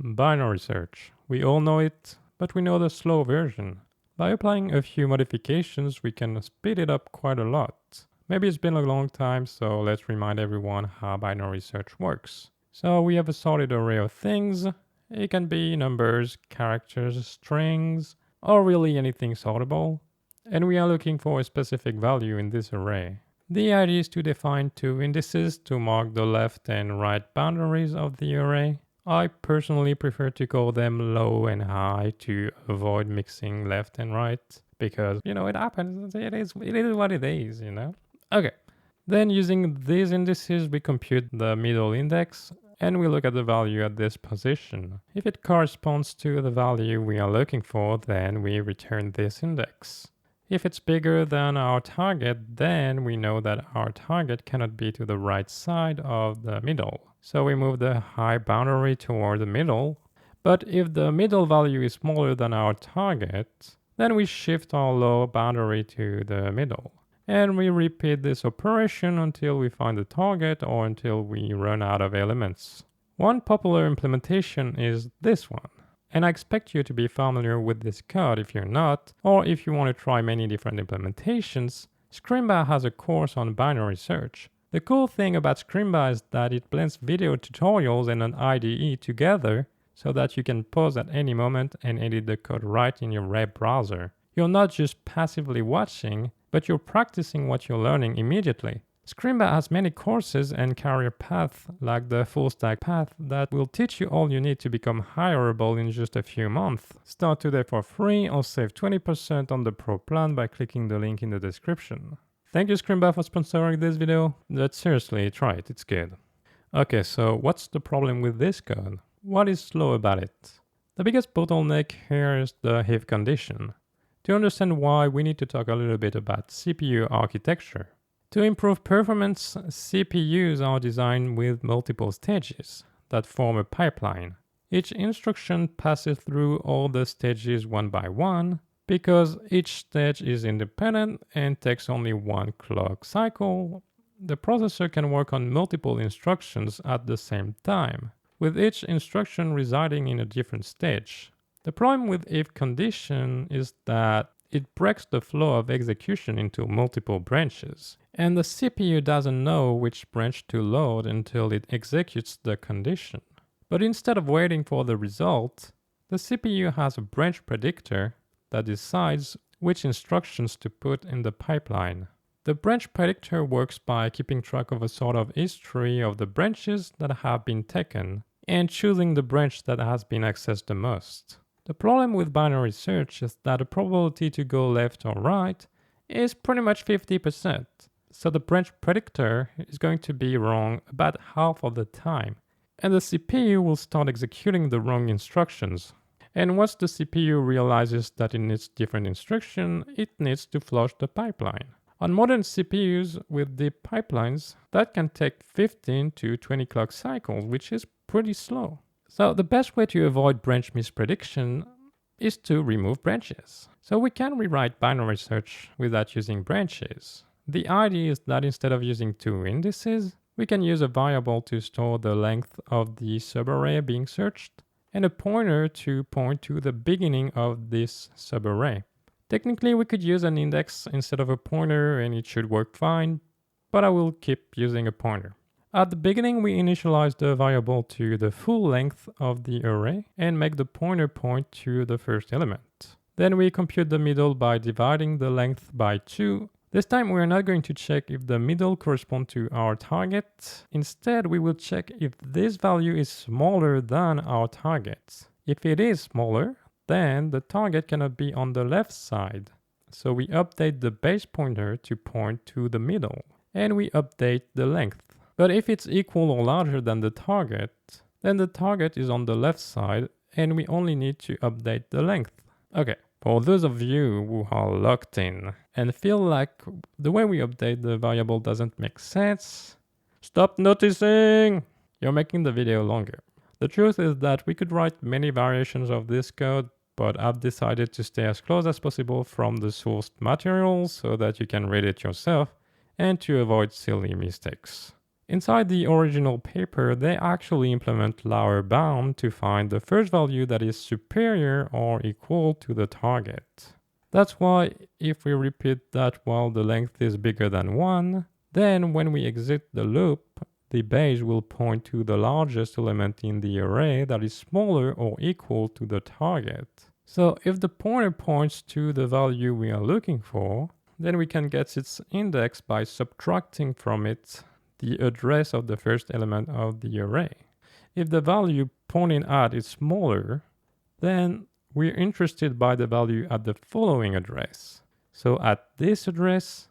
Binary search. We all know it, but we know the slow version. By applying a few modifications, we can speed it up quite a lot. Maybe it's been a long time, so let's remind everyone how binary search works. So we have a sorted array of things. It can be numbers, characters, strings, or really anything sortable. And we are looking for a specific value in this array. The idea is to define two indices to mark the left and right boundaries of the array. I personally prefer to call them low and high to avoid mixing left and right because, it happens. It is what it is, Okay. Then using these indices, we compute the middle index and we look at the value at this position. If it corresponds to the value we are looking for, then we return this index. If it's bigger than our target, then we know that our target cannot be to the right side of the middle. So we move the high boundary toward the middle. But if the middle value is smaller than our target, then we shift our low boundary to the middle. And we repeat this operation until we find the target or until we run out of elements. One popular implementation is this one. And I expect you to be familiar with this code if you're not, or if you want to try many different implementations. Scrimba has a course on binary search. The cool thing about Scrimba is that it blends video tutorials and an IDE together so that you can pause at any moment and edit the code right in your web browser. You're not just passively watching, but you're practicing what you're learning immediately. Scrimba has many courses and career paths like the full stack path that will teach you all you need to become hireable in just a few months. Start today for free or save 20% on the pro plan by clicking the link in the description. Thank you Scrimba for sponsoring this video, but seriously, try it, it's good. Okay, so what's the problem with this code? What is slow about it? The biggest bottleneck here is the if condition. To understand why, we need to talk a little bit about CPU architecture. To improve performance, CPUs are designed with multiple stages that form a pipeline. Each instruction passes through all the stages one by one because each stage is independent and takes only one clock cycle. The processor can work on multiple instructions at the same time, with each instruction residing in a different stage. The problem with if condition is that it breaks the flow of execution into multiple branches, and the CPU doesn't know which branch to load until it executes the condition. But instead of waiting for the result, the CPU has a branch predictor that decides which instructions to put in the pipeline. The branch predictor works by keeping track of a sort of history of the branches that have been taken and choosing the branch that has been accessed the most. The problem with binary search is that the probability to go left or right is pretty much 50%. So the branch predictor is going to be wrong about half of the time. And the CPU will start executing the wrong instructions. And once the CPU realizes that it needs different instruction, it needs to flush the pipeline. On modern CPUs with deep pipelines, that can take 15 to 20 clock cycles, which is pretty slow. So the best way to avoid branch misprediction is to remove branches. So we can rewrite binary search without using branches. The idea is that instead of using two indices, we can use a variable to store the length of the subarray being searched and a pointer to point to the beginning of this subarray. Technically, we could use an index instead of a pointer and it should work fine, but I will keep using a pointer. At the beginning, we initialize the variable to the full length of the array and make the pointer point to the first element. Then we compute the middle by dividing the length by 2. This time we are not going to check if the middle corresponds to our target. Instead, we will check if this value is smaller than our target. If it is smaller, then the target cannot be on the left side. So we update the base pointer to point to the middle, and we update the length. But if it's equal or larger than the target, then the target is on the left side and we only need to update the length. Okay, for those of you who are locked in and feel like the way we update the variable doesn't make sense, stop noticing! You're making the video longer. The truth is that we could write many variations of this code, but I've decided to stay as close as possible from the sourced material so that you can read it yourself and to avoid silly mistakes. Inside the original paper, they actually implement lower bound to find the first value that is superior or equal to the target. That's why if we repeat that while the length is bigger than 1, then when we exit the loop, the base will point to the largest element in the array that is smaller or equal to the target. So if the pointer points to the value we are looking for, then we can get its index by subtracting from it the address of the first element of the array. If the value pointing at is smaller, then we're interested by the value at the following address. So at this address,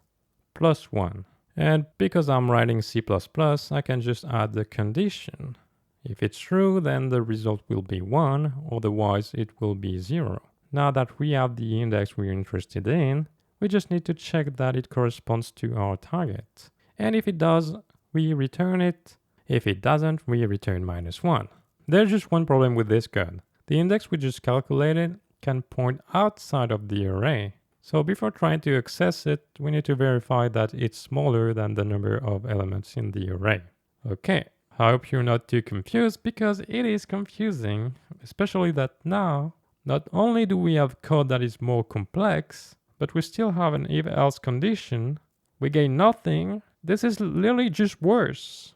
plus 1. And because I'm writing C++, I can just add the condition. If it's true, then the result will be 1, otherwise it will be 0. Now that we have the index we're interested in, we just need to check that it corresponds to our target. And if it does, we return it. If it doesn't, we return -1. There's just one problem with this code. The index we just calculated can point outside of the array. So before trying to access it, we need to verify that it's smaller than the number of elements in the array. Okay, I hope you're not too confused because it is confusing, especially that now, not only do we have code that is more complex, but we still have an if-else condition. We gain nothing. This is literally just worse.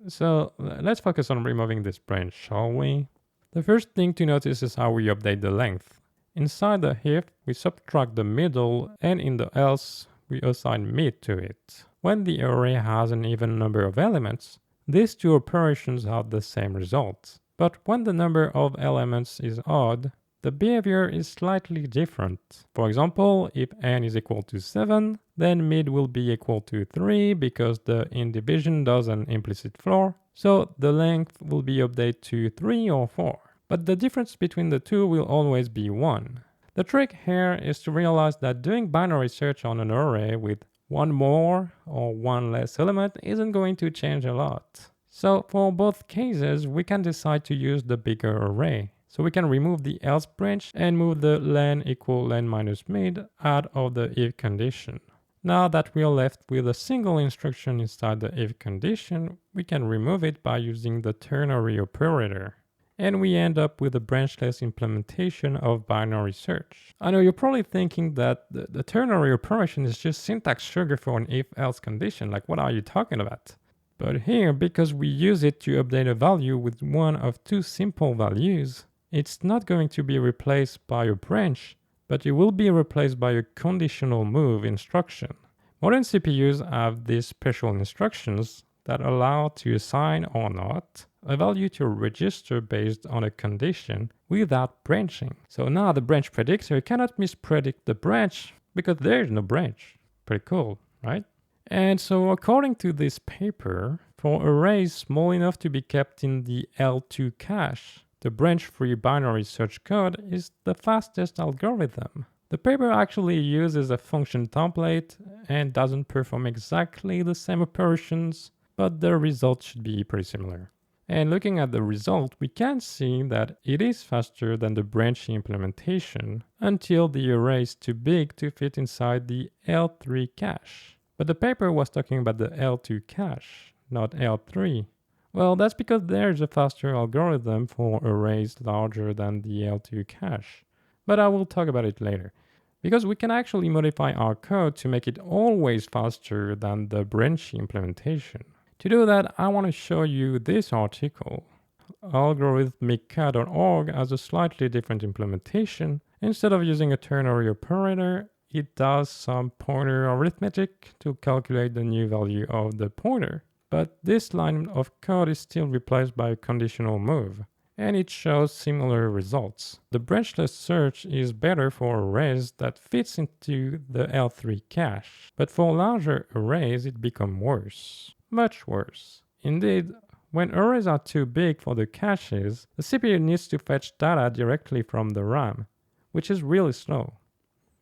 So let's focus on removing this branch, shall we? The first thing to notice is how we update the length. Inside the if, we subtract the middle, and in the else, we assign mid to it. When the array has an even number of elements, these two operations have the same result. But when the number of elements is odd, the behavior is slightly different. For example, if n is equal to 7, then mid will be equal to 3 because the in division does an implicit floor. So the length will be updated to 3 or 4. But the difference between the two will always be 1. The trick here is to realize that doing binary search on an array with one more or one less element isn't going to change a lot. So for both cases, we can decide to use the bigger array. So we can remove the else branch and move the len equal len minus mid out of the if condition. Now that we are left with a single instruction inside the if condition, we can remove it by using the ternary operator. And we end up with a branchless implementation of binary search. I know you're probably thinking that the ternary operation is just syntax sugar for an if-else condition, like what are you talking about? But here, because we use it to update a value with one of two simple values, it's not going to be replaced by a branch, but it will be replaced by a conditional move instruction. Modern CPUs have these special instructions that allow to assign or not a value to a register based on a condition without branching. So now the branch predictor cannot mispredict the branch because there's no branch. Pretty cool, right? And so according to this paper, for arrays small enough to be kept in the L2 cache, the branch-free binary search code is the fastest algorithm. The paper actually uses a function template and doesn't perform exactly the same operations, but the results should be pretty similar. And looking at the result, we can see that it is faster than the branching implementation until the array is too big to fit inside the L3 cache. But the paper was talking about the L2 cache, not L3. Well, that's because there's a faster algorithm for arrays larger than the L2 cache. But I will talk about it later. Because we can actually modify our code to make it always faster than the branching implementation. To do that, I want to show you this article. Algorithmica.org has a slightly different implementation. Instead of using a ternary operator, it does some pointer arithmetic to calculate the new value of the pointer. But this line of code is still replaced by a conditional move, and it shows similar results. The branchless search is better for arrays that fits into the L3 cache, but for larger arrays it becomes worse. Much worse. Indeed, when arrays are too big for the caches, the CPU needs to fetch data directly from the RAM, which is really slow.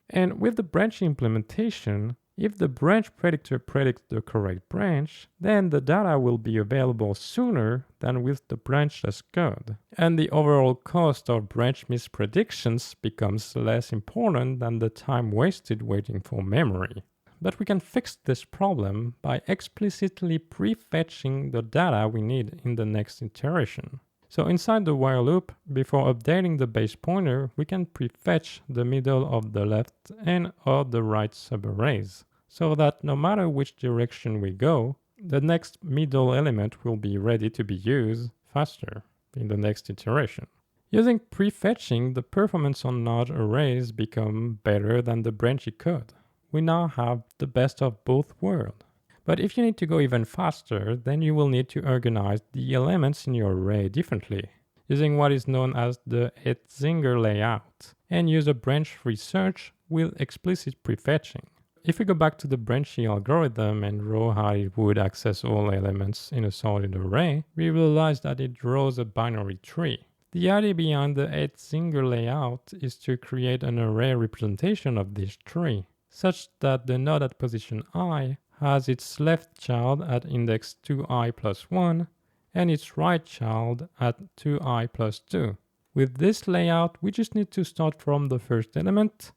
And with the branching implementation, if the branch predictor predicts the correct branch, then the data will be available sooner than with the branchless code. And the overall cost of branch mispredictions becomes less important than the time wasted waiting for memory. but we can fix this problem by explicitly prefetching the data we need in the next iteration. So inside the while loop, before updating the base pointer, we can prefetch the middle of the left and or the right subarrays, so that no matter which direction we go, the next middle element will be ready to be used faster in the next iteration. Using prefetching, the performance on large arrays become better than the branchy code. We now have the best of both worlds. But if you need to go even faster, then you will need to organize the elements in your array differently, using what is known as the Eytzinger layout, and use a branch-free search with explicit prefetching. If we go back to the branchy algorithm and draw how it would access all elements in a solid array, we realize that it draws a binary tree. The idea behind the Eytzinger layout is to create an array representation of this tree, such that the node at position I has its left child at index 2i plus 1 and its right child at 2i plus 2. With this layout, we just need to start from the first element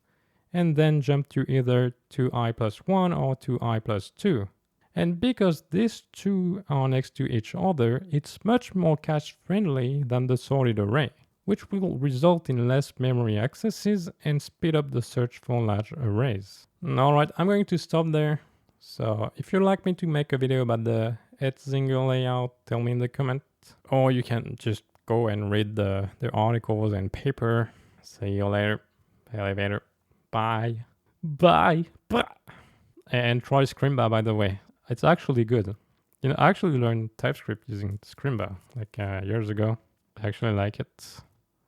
and then jump to either 2i plus 1 or 2i plus 2. And because these two are next to each other, it's much more cache-friendly than the sorted array, which will result in less memory accesses and speed up the search for large arrays. Alright, I'm going to stop there. So if you'd like me to make a video about the Eytzinger layout, tell me in the comment. Or you can just go and read the articles and paper. See you later. Elevator. Bye. Bye. Bye. And try Scrimba, by the way. It's actually good. You know, I actually learned TypeScript using Scrimba like years ago. I actually like it.